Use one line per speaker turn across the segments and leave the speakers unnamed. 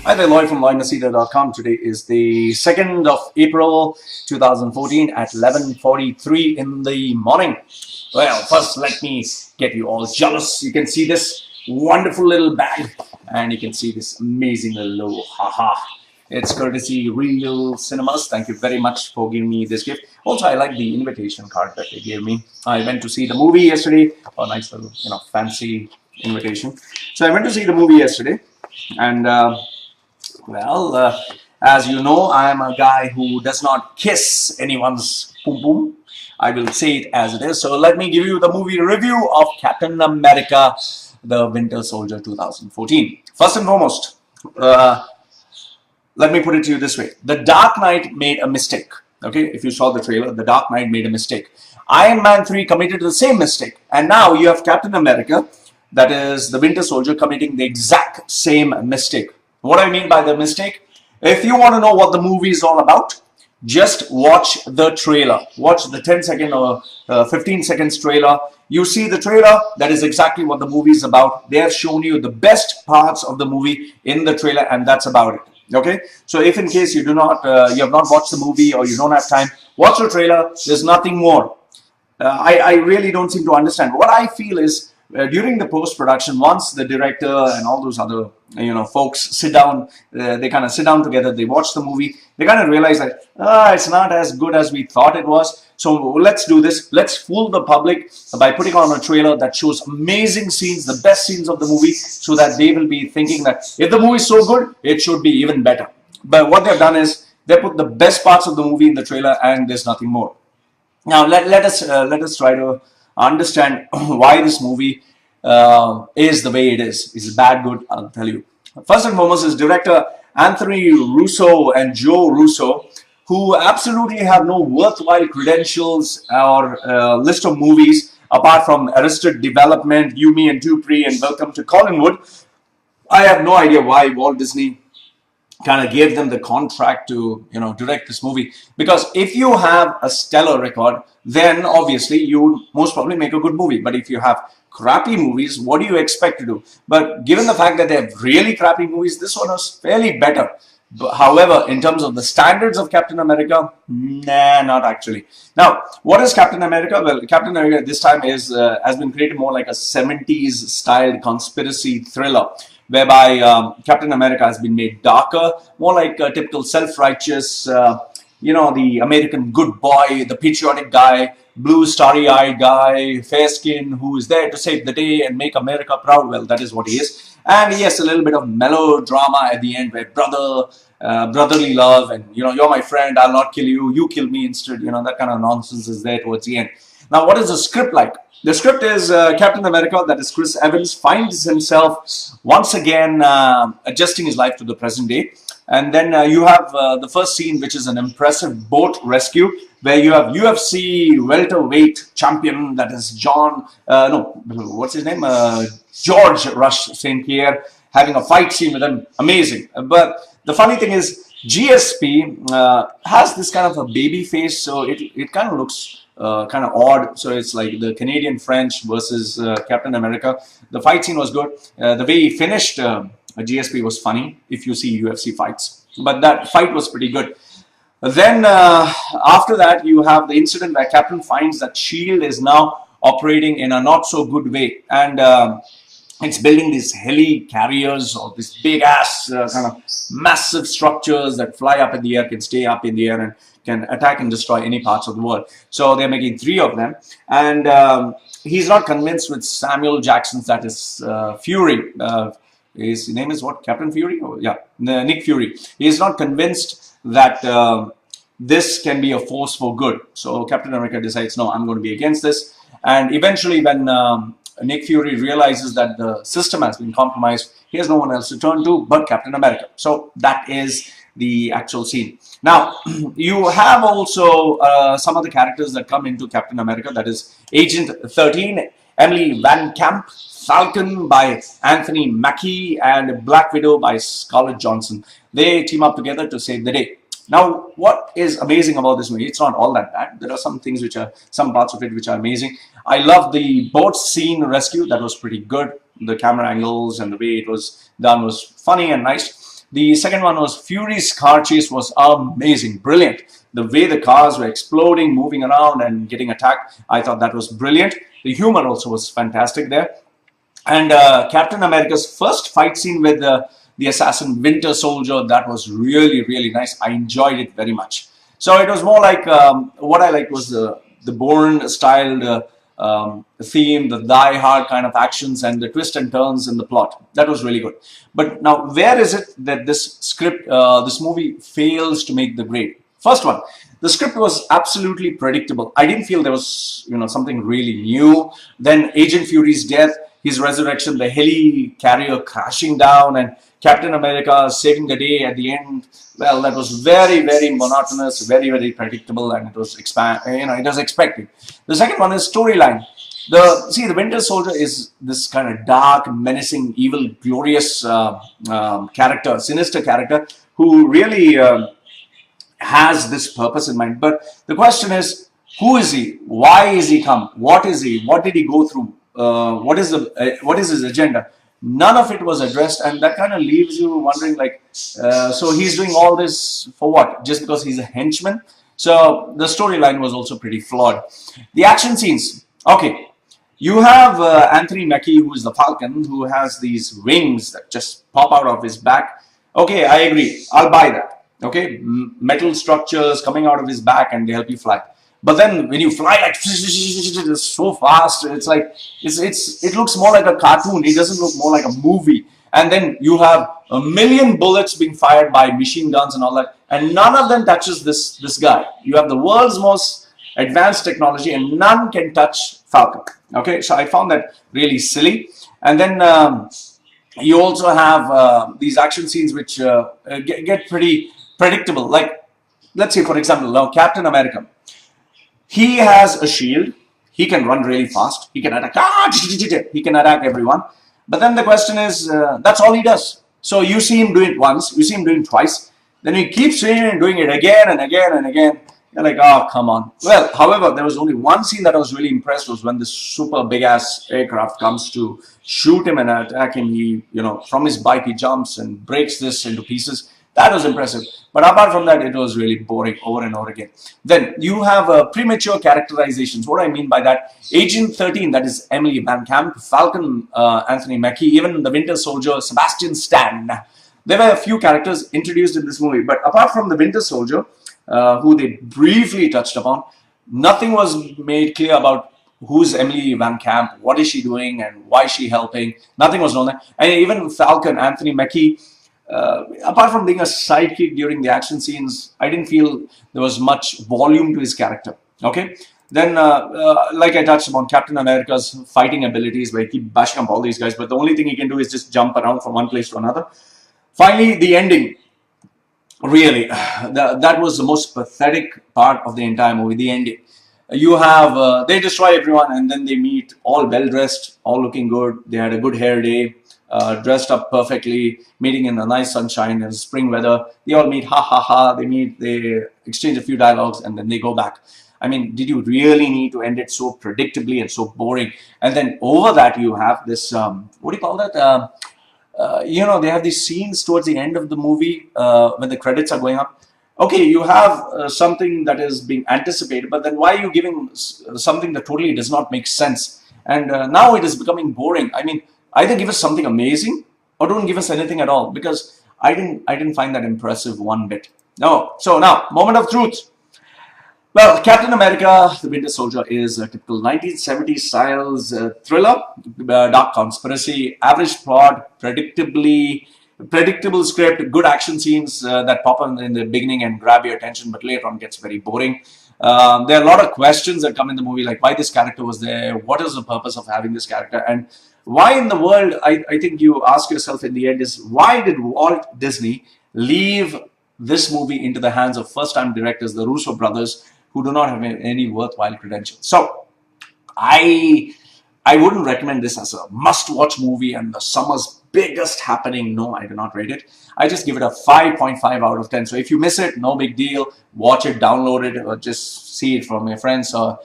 Hi there, Loy from loymachedo.com. Today is the 2nd of April 2014 at 11:43 in the morning. Well, first let me get you all jealous. You can see this wonderful little bag and you can see this amazing little logo. Haha. It's courtesy Real Cinemas. Thank you very much for giving me this gift. Also, I like the invitation card that they gave me. I went to see the movie yesterday. Oh, nice little, fancy invitation. So I went to see the movie yesterday and as you know, I am a guy who does not kiss anyone's pum pum. I will say it as it is. So let me give you the movie review of Captain America, the Winter Soldier 2014. First and foremost, let me put it to you this way. The Dark Knight made a mistake. Okay, if you saw the trailer, The Dark Knight made a mistake. Iron Man 3 committed the same mistake. And now you have Captain America, that is the Winter Soldier, committing the exact same mistake. What I mean by the mistake? If you want to know what the movie is all about, just watch the trailer. Watch the 10-second or 15 seconds trailer. You see the trailer, that is exactly what the movie is about. They have shown you the best parts of the movie in the trailer, and that's about it. Okay, so if in case you do not, you have not watched the movie or you don't have time, watch the trailer. There's nothing more. I really don't seem to understand. What I feel is during the post-production, once the director and all those other folks sit down, they kind of sit down together, they watch the movie, they kind of realize that it's not as good as we thought it was. So let's do this. Let's fool the public by putting on a trailer that shows amazing scenes, the best scenes of the movie, so that they will be thinking that if the movie is so good, it should be even better. But what they've done is they put the best parts of the movie in the trailer, and there's nothing more. Now let us try to understand why this movie is the way it is. Is it bad, good? I'll tell you. First and foremost is director Anthony Russo and Joe Russo, who absolutely have no worthwhile credentials or list of movies apart from Arrested Development, You, Me and Dupree, and Welcome to Collinwood. I have no idea why Walt Disney kind of gave them the contract to direct this movie, because if you have a stellar record, then obviously you would most probably make a good movie. But if you have crappy movies, what do you expect to do? But given the fact that they have really crappy movies, this one was fairly better. But, however, in terms of the standards of Captain America, nah, not actually. Now, what is Captain America? Well, Captain America this time is has been created more like a 70s styled conspiracy thriller, whereby Captain America has been made darker, more like a typical self-righteous, the American good boy, the patriotic guy, blue starry-eyed guy, fair skin, who is there to save the day and make America proud. Well, that is what he is. And he has a little bit of melodrama at the end, where brotherly love, and you're my friend, I'll not kill you, you kill me instead, that kind of nonsense is there towards the end. Now, what is the script like? The script is Captain America, that is Chris Evans, finds himself once again adjusting his life to the present day. And then you have the first scene, which is an impressive boat rescue, where you have UFC welterweight champion, that is George Rush St. Pierre, having a fight scene with him. Amazing. But the funny thing is, GSP has this kind of a baby face, so it kind of looks kind of odd. So it's like the Canadian French versus Captain America. The fight scene was good. The way he finished GSP was funny if you see UFC fights. But that fight was pretty good. Then after that, you have the incident where Captain finds that S.H.I.E.L.D. is now operating in a not so good way. And it's building these heli carriers or these big ass kind of massive structures that fly up in the air, can stay up in the air, and can attack and destroy any parts of the world. So they're making 3 of them. And he's not convinced with Samuel Jackson's, that is Fury. His name is what? Captain Fury? Oh, yeah, Nick Fury. He is not convinced that this can be a force for good. So Captain America decides, no, I'm going to be against this. And eventually when Nick Fury realizes that the system has been compromised, he has no one else to turn to but Captain America. So that is the actual scene. Now, you have also some other characters that come into Captain America, that is Agent 13, Emily Van Camp, Falcon by Anthony Mackie, and Black Widow by Scarlett Johansson. They team up together to save the day. Now, what is amazing about this movie? It's not all that bad. There are some things some parts of it which are amazing. I love the boat scene rescue. That was pretty good. The camera angles and the way it was done was funny and nice. The second one was Fury's car chase was amazing, brilliant. The way the cars were exploding, moving around and getting attacked, I thought that was brilliant. The humor also was fantastic there. And Captain America's first fight scene with the assassin Winter Soldier, that was really, really nice. I enjoyed it very much. So it was more like, what I liked was the Bourne-styled theme, the die-hard kind of actions, and the twists and turns in the plot. That was really good. But now, where is it that this script, this movie fails to make the grade? First one, the script was absolutely predictable. I didn't feel there was, something really new. Then Agent Fury's death, his resurrection, the heli carrier crashing down, and Captain America saving the day at the end. Well, that was very, very monotonous, very, very predictable, and it was it was expected. The second one is storyline. The Winter Soldier is this kind of dark, menacing, evil, glorious character, sinister character who really has this purpose in mind. But the question is, who is he? Why is he come? What is he? What did he go through? What is his agenda? None of it was addressed, and that kind of leaves you wondering, like, so he's doing all this for what? Just because he's a henchman? So the storyline was also pretty flawed. The action scenes, okay. You have Anthony Mackie, who is the Falcon, who has these wings that just pop out of his back. Okay, I agree. I'll buy that. Okay, metal structures coming out of his back and they help you fly. But then when you fly like so fast, it's like it looks more like a cartoon. It doesn't look more like a movie. And then you have a million bullets being fired by machine guns and all that, and none of them touches this guy. You have the world's most advanced technology, and none can touch Falcon. Okay, so I found that really silly. And then you also have these action scenes which get pretty predictable. Like, let's say, for example, now Captain America. He has a shield. He can run really fast. He can attack. He can attack everyone. But then the question is, that's all he does. So you see him do it once. You see him doing it twice. Then he keeps doing it again and again and again. You're like, oh, come on. Well, however, there was only one scene that I was really impressed was when this super big-ass aircraft comes to shoot him and attack him. He, from his bike, he jumps and breaks this into pieces. That was impressive. But apart from that, it was really boring over and over again. Then you have premature characterizations. What I mean by that, Agent 13, that is Emily Van Camp, Falcon, Anthony Mackie, even the Winter Soldier, Sebastian Stan. There were a few characters introduced in this movie. But apart from the Winter Soldier, who they briefly touched upon, nothing was made clear about who's Emily Van Camp, what is she doing, and why is she helping. Nothing was known there. And even Falcon, Anthony Mackie, apart from being a sidekick during the action scenes, I didn't feel there was much volume to his character. Okay, then like I touched upon, Captain America's fighting abilities, where he keeps bashing up all these guys, but the only thing he can do is just jump around from one place to another. Finally, the ending. Really, that was the most pathetic part of the entire movie. The ending. You have they destroy everyone, and then they meet all well dressed, all looking good. They had a good hair day. Dressed up perfectly, meeting in the nice sunshine and spring weather. They all meet, ha ha ha, they meet, they exchange a few dialogues, and then they go back. I mean, did you really need to end it so predictably and so boring? And then over that, you have this, what do you call that? They have these scenes towards the end of the movie when the credits are going up. Okay, you have something that is being anticipated, but then why are you giving something that totally does not make sense? And now it is becoming boring. I mean, either give us something amazing or don't give us anything at all, because I didn't find that impressive one bit. No. So now, moment of truth. Well, Captain America, the Winter Soldier is a typical 1970s styles thriller, dark conspiracy, average plot, predictable script, good action scenes that pop in the beginning and grab your attention, but later on gets very boring. There are a lot of questions that come in the movie, like why this character was there, what is the purpose of having this character, and why in the world, I think you ask yourself in the end, is why did Walt Disney leave this movie into the hands of first-time directors, the Russo brothers, who do not have any worthwhile credentials? So I wouldn't recommend this as a must-watch movie and the summer's biggest happening. No, I do not rate it. I just give it a 5.5 out of 10. So if you miss it, no big deal. Watch it, download it, or just see it from your friends, or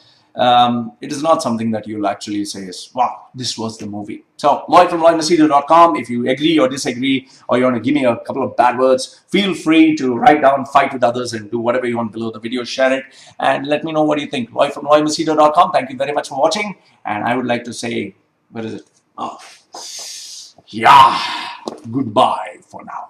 it is not something that you'll actually say is, wow, this was the movie. So Loy from loymachedo.com. If you agree or disagree, or you want to give me a couple of bad words, feel free to write down, fight with others, and do whatever you want below the video. Share it and let me know what you think. Loy from loymachedo.com. Thank you very much for watching. And I would like to say, where is it? Oh, yeah, goodbye for now.